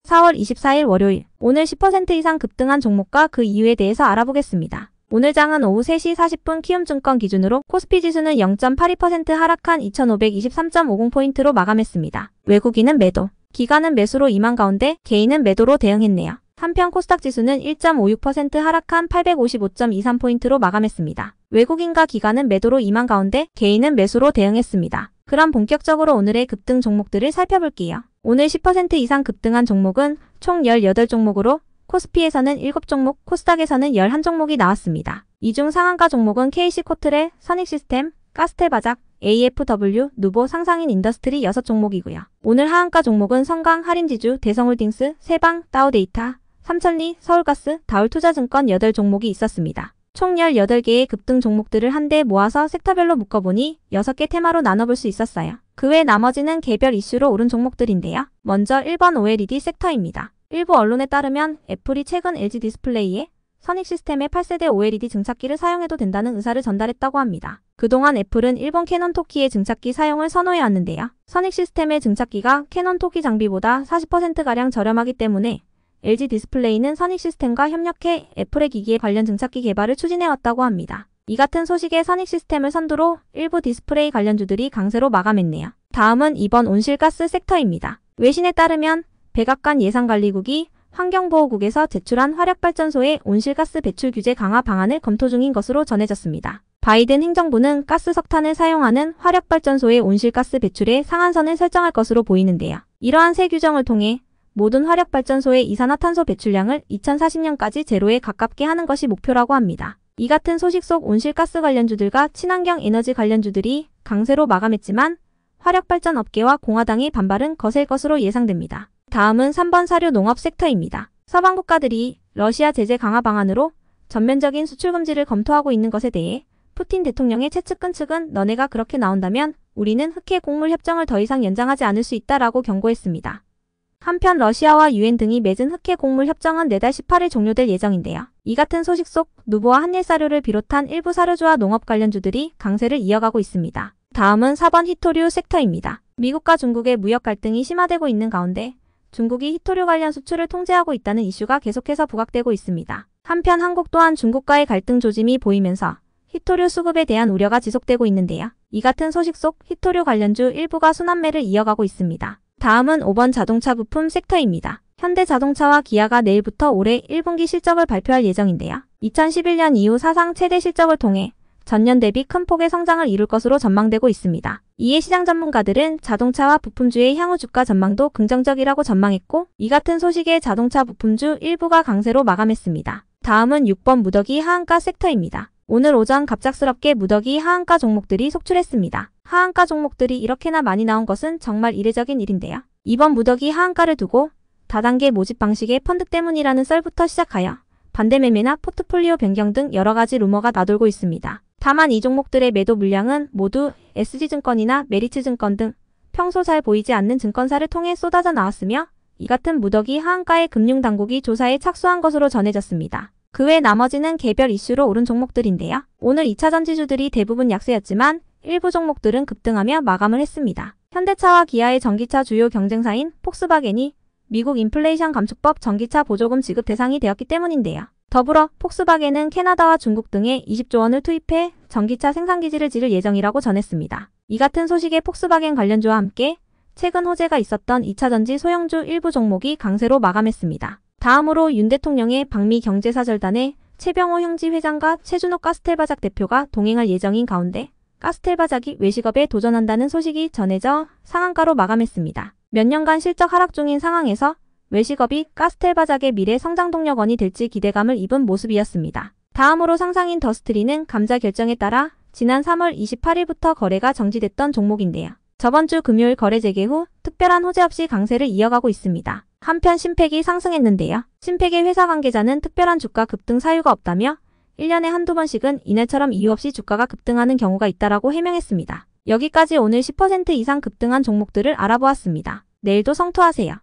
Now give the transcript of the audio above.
4월 24일 월요일, 오늘 10% 이상 급등한 종목과 그 이유에 대해서 알아보겠습니다. 오늘 장은 오후 3시 40분 키움증권 기준으로 코스피 지수는 0.82% 하락한 2523.50포인트로 마감했습니다. 외국인은 매도, 기관은 매수로 임한 가운데 개인은 매도로 대응했네요. 한편 코스닥 지수는 1.56% 하락한 855.23포인트로 마감했습니다. 외국인과 기관은 매도로 임한 가운데 개인은 매수로 대응했습니다. 그럼 본격적으로 오늘의 급등 종목들을 살펴볼게요. 오늘 10% 이상 급등한 종목은 총 18종목으로 코스피에서는 7종목, 코스닥에서는 11종목이 나왔습니다. 이 중 상한가 종목은 KC코트레, 선익시스템, 가스텔바작, AFW, 누보, 상상인 인더스트리 6종목이고요. 오늘 하한가 종목은 성강, 할인지주, 대성홀딩스, 세방, 다우데이터, 삼천리, 서울가스, 다울투자증권 8종목이 있었습니다. 총 18개의 급등 종목들을 한데 모아서 섹터별로 묶어보니 6개 테마로 나눠볼 수 있었어요. 그 외 나머지는 개별 이슈로 오른 종목들인데요. 먼저 1번 OLED 섹터입니다. 일부 언론에 따르면 애플이 최근 LG 디스플레이에 선익시스템의 8세대 OLED 증착기를 사용해도 된다는 의사를 전달했다고 합니다. 그동안 애플은 일본 캐논 토키의 증착기 사용을 선호해왔는데요. 선익시스템의 증착기가 캐논 토키 장비보다 40%가량 저렴하기 때문에 LG 디스플레이는 선익시스템과 협력해 애플의 기기에 관련 증착기 개발을 추진해왔다고 합니다. 이 같은 소식에 선익시스템을 선두로 일부 디스플레이 관련주들이 강세로 마감했네요. 다음은 이번 온실가스 섹터입니다. 외신에 따르면 백악관 예산관리국이 환경보호국에서 제출한 화력발전소의 온실가스 배출 규제 강화 방안을 검토 중인 것으로 전해졌습니다. 바이든 행정부는 가스 석탄을 사용하는 화력발전소의 온실가스 배출의 상한선을 설정할 것으로 보이는데요. 이러한 새 규정을 통해 모든 화력발전소의 이산화탄소 배출량을 2040년까지 제로에 가깝게 하는 것이 목표라고 합니다. 이 같은 소식 속 온실가스 관련주들과 친환경 에너지 관련주들이 강세로 마감했지만 화력발전 업계와 공화당의 반발은 거셀 것으로 예상됩니다. 다음은 3번 사료 농업 섹터입니다. 서방 국가들이 러시아 제재 강화 방안으로 전면적인 수출 금지를 검토하고 있는 것에 대해 푸틴 대통령의 최측근 측은 너네가 그렇게 나온다면 우리는 흑해 곡물 협정을 더 이상 연장하지 않을 수 있다라고 경고했습니다. 한편 러시아와 유엔 등이 맺은 흑해 곡물 협정은 내달 18일 종료될 예정인데요. 이 같은 소식 속 누보와 한일사료를 비롯한 일부 사료주와 농업 관련주들이 강세를 이어가고 있습니다. 다음은 4번 히토류 섹터입니다. 미국과 중국의 무역 갈등이 심화되고 있는 가운데 중국이 히토류 관련 수출을 통제하고 있다는 이슈가 계속해서 부각되고 있습니다. 한편 한국 또한 중국과의 갈등 조짐이 보이면서 히토류 수급에 대한 우려가 지속되고 있는데요. 이 같은 소식 속 히토류 관련주 일부가 순환매를 이어가고 있습니다. 다음은 5번 자동차 부품 섹터입니다. 현대자동차와 기아가 내일부터 올해 1분기 실적을 발표할 예정인데요. 2011년 이후 사상 최대 실적을 통해 전년 대비 큰 폭의 성장을 이룰 것으로 전망되고 있습니다. 이에 시장 전문가들은 자동차와 부품주의 향후 주가 전망도 긍정적이라고 전망했고 이 같은 소식에 자동차 부품주 일부가 강세로 마감했습니다. 다음은 6번 무더기 하한가 섹터입니다. 오늘 오전 갑작스럽게 무더기 하한가 종목들이 속출했습니다. 하한가 종목들이 이렇게나 많이 나온 것은 정말 이례적인 일인데요. 이번 무더기 하한가를 두고 다단계 모집 방식의 펀드 때문이라는 썰부터 시작하여 반대 매매나 포트폴리오 변경 등 여러가지 루머가 나돌고 있습니다. 다만 이 종목들의 매도 물량은 모두 SG증권이나 메리츠증권 등 평소 잘 보이지 않는 증권사를 통해 쏟아져 나왔으며 이 같은 무더기 하한가의 금융당국이 조사에 착수한 것으로 전해졌습니다. 그 외 나머지는 개별 이슈로 오른 종목들인데요. 오늘 2차 전지주들이 대부분 약세였지만 일부 종목들은 급등하며 마감을 했습니다. 현대차와 기아의 전기차 주요 경쟁사인 폭스바겐이 미국 인플레이션 감축법 전기차 보조금 지급 대상이 되었기 때문인데요. 더불어 폭스바겐은 캐나다와 중국 등에 20조 원을 투입해 전기차 생산기지를 지을 예정이라고 전했습니다. 이 같은 소식에 폭스바겐 관련주와 함께 최근 호재가 있었던 2차 전지 소형주 일부 종목이 강세로 마감했습니다. 다음으로 윤 대통령의 방미 경제사절단에 최병호 형지 회장과 최준호 가스텔바작 대표가 동행할 예정인 가운데 가스텔바작이 외식업에 도전한다는 소식이 전해져 상한가로 마감했습니다. 몇 년간 실적 하락 중인 상황에서 외식업이 가스텔바작의 미래 성장 동력원이 될지 기대감을 입은 모습이었습니다. 다음으로 상상인 더스트리는 감자 결정에 따라 지난 3월 28일부터 거래가 정지됐던 종목인데요. 저번 주 금요일 거래 재개 후 특별한 호재 없이 강세를 이어가고 있습니다. 한편 신팩이 상승했는데요. 신팩의 회사 관계자는 특별한 주가 급등 사유가 없다며 1년에 한두 번씩은 이날처럼 이유 없이 주가가 급등하는 경우가 있다라고 해명했습니다. 여기까지 오늘 10% 이상 급등한 종목들을 알아보았습니다. 내일도 성투하세요.